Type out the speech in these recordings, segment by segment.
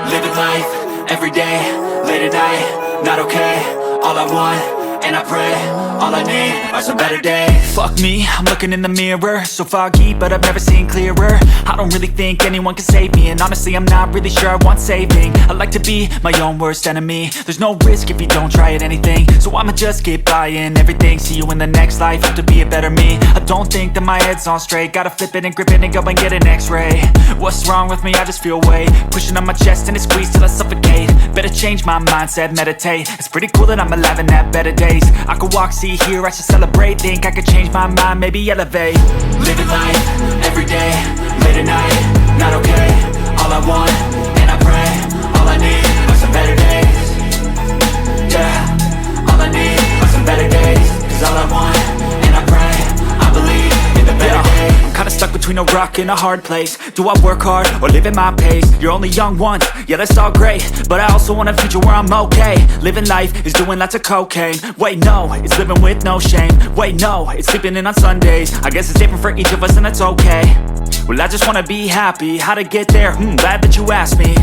Living life, everyday, late at night, not okay. All I want, and I pray, all I need are some better days. Fuck me, I'm looking in the mirror, so foggy, but I've never seen clearer. I don't really think anyone can save me, and honestly I'm not really sure I want saving. I like to be my own worst enemy. There's no risk if you don't try at anything, so I'ma just keep buying everything. See you in the next life, have to be a better me. I don't think that my head's on straight, gotta flip it and grip it and go and get an x-ray. What's wrong with me? I just feel weight pushing on my chest and it squeezes till I suffocate. Better change my mindset, meditate. It's pretty cool that I'm alive and have better days. I could walk, see, hear, I should celebrate. Think I could change my mind, maybe elevate. Living life, everyday, late at night, not okay. All I want, and I pray, all I need are some better days. Yeah, all I need are some better days. Cause all I want, and I pray, I believe in the better days. I'm kinda stuck between a rock and a hard place. Do I work hard or live at my pace? You're only young once, yeah that's all great, but I also want a future where I'm okay. Living life is doing lots of cocaine. Wait no, it's living with no shame. Wait no, it's sleeping in on Sundays. I guess it's different for each of us and that's okay. Well I just wanna be happy, how to get there? Glad that you asked me.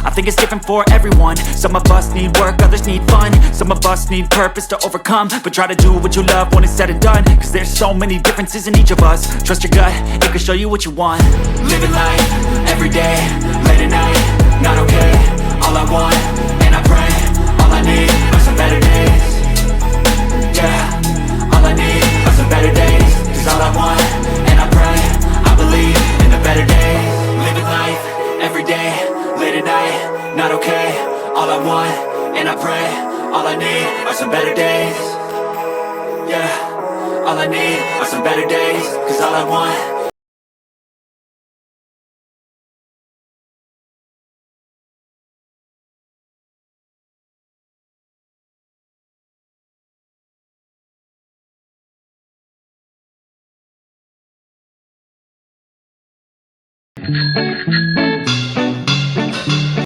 I think it's different for everyone. Some of us need work, others need fun. Some of us need purpose to overcome. But try to do what you love when it's said and done. Cause there's so many differences in each of us. Trust your gut, it can show you what you want. Living life, everyday, late at night, not okay. All I want, and I pray, all I need are some better days. Yeah, all I need are some better days. Cause all I want, and I pray, I believe in the better days. Living life, everyday, late at night, not okay. All I want, and I pray, all I need are some better days. Yeah, all I need are some better days. Cause all I want.